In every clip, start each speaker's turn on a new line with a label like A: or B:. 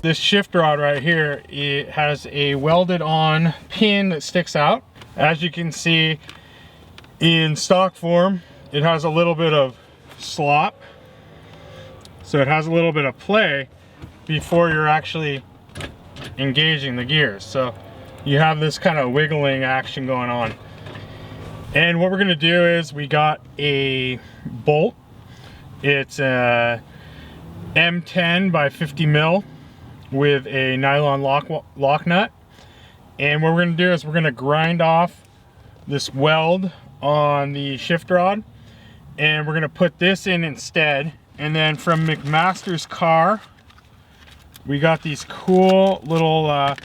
A: This shift rod right here, it has a welded on pin that sticks out. As you can see in stock form, it has a little bit of slop. So it has a little bit of play before you're actually engaging the gears. So you have this kind of wiggling action going on. And what we're gonna do is we got a bolt. It's a M10 by 50 mil with a nylon lock nut. And what we're gonna do is we're gonna grind off this weld on the shift rod, and we're gonna put this in instead. And then from McMaster's car, we got these cool little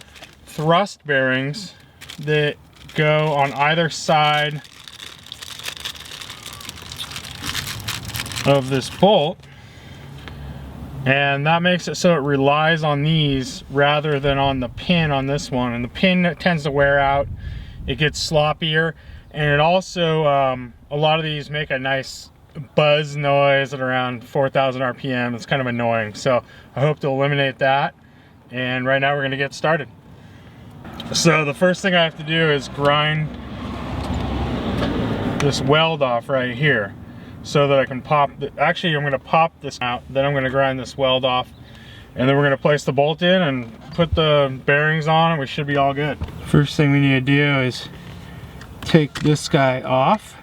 A: thrust bearings that go on either side of this bolt, and that makes it so it relies on these rather than on the pin on this one. And the pin tends to wear out, it gets sloppier, and it also a lot of these make a nice buzz noise at around 4,000 RPM. It's kind of annoying, so I hope to eliminate that. And right now we're going to get started. So the first thing I have to do is grind this weld off right here so that I can pop actually I'm going to pop this out, then I'm going to grind this weld off, and then we're going to place the bolt in and put the bearings on, and we should be all good. First thing we need to do is take this guy off.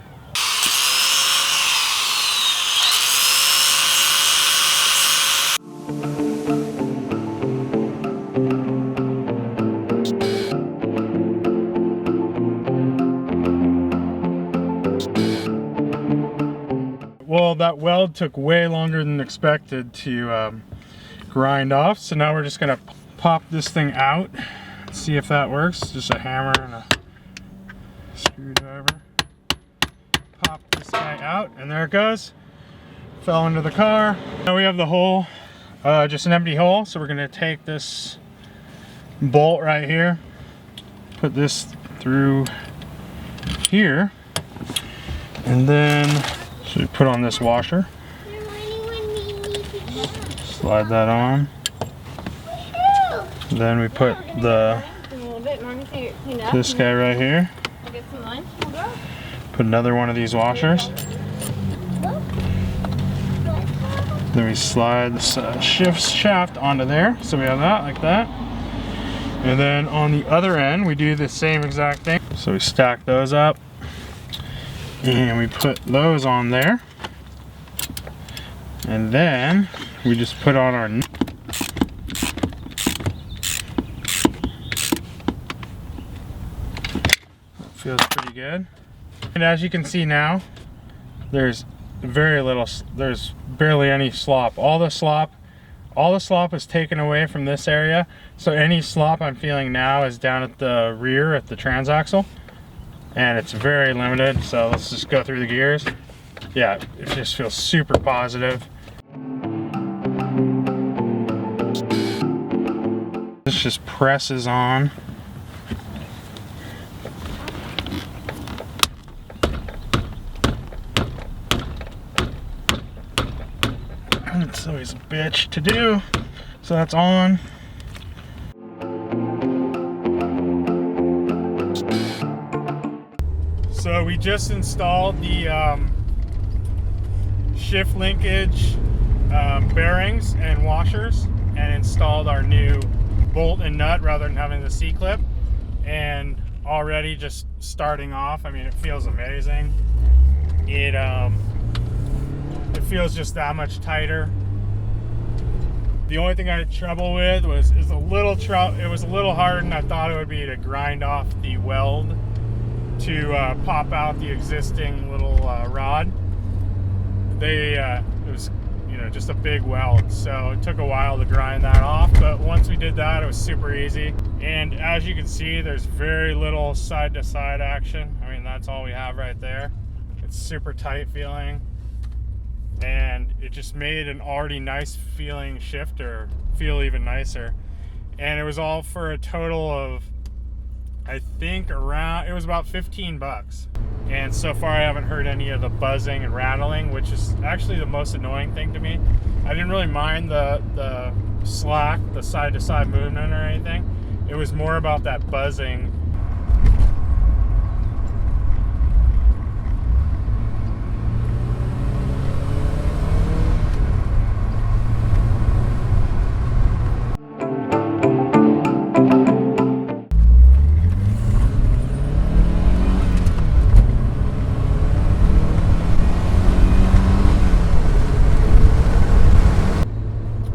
A: Well, that weld took way longer than expected to grind off, so now we're just gonna pop this thing out, see if that works. Just a hammer and a screwdriver. Pop this guy out, and there it goes. Fell into the car. Now we have the hole, just an empty hole, so we're gonna take this bolt right here, put this through here, and then so we put on this washer, slide that on, then we put this guy right here, put another one of these washers, then we slide this shift shaft onto there, so we have that like that. And then on the other end we do the same exact thing, so we stack those up and we put those on there, and then we just put on our that feels pretty good. And as you can see now, there's there's barely any slop. All the slop is taken away from this area, so any slop I'm feeling now is down at the rear at the transaxle, and it's very limited. So let's just go through the gears. Yeah, it just feels super positive. This just presses on. And it's always a bitch to do. So that's on. So we just installed the shift linkage bearings and washers, and installed our new bolt and nut rather than having the C-clip. And already just starting off, I mean, it feels amazing. It feels just that much tighter. The only thing I had trouble with was it was a little harder than I thought it would be to grind off the weld to pop out the existing little rod. It was, you know, just a big weld, so it took a while to grind that off, but once we did that, it was super easy. And as you can see, there's very little side-to-side action. I mean, that's all we have right there. It's super tight feeling, and it just made an already nice feeling shifter feel even nicer. And it was all for a total of, I think it was about 15 bucks. And so far I haven't heard any of the buzzing and rattling, which is actually the most annoying thing to me. I didn't really mind the slack, the side-to-side movement or anything. It was more about that buzzing.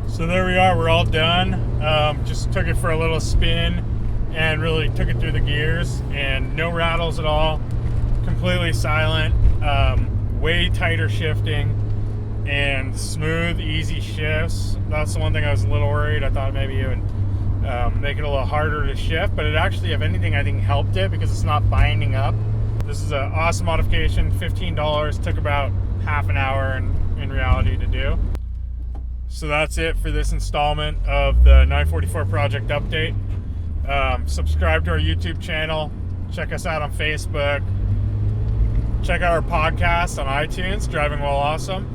A: So there we are, we're all done. Just took it for a little spin and really took it through the gears, and no rattles at all, completely silent, way tighter shifting and smooth, easy shifts. That's the one thing I was a little worried. I thought maybe it would make it a little harder to shift, but it actually, if anything, I think helped it because it's not binding up. This is an awesome modification, $15, took about half an hour in reality to do. So that's it for this installment of the 944 project update. Subscribe to our YouTube channel. Check us out on Facebook. Check out our podcast on iTunes, Driving While Awesome.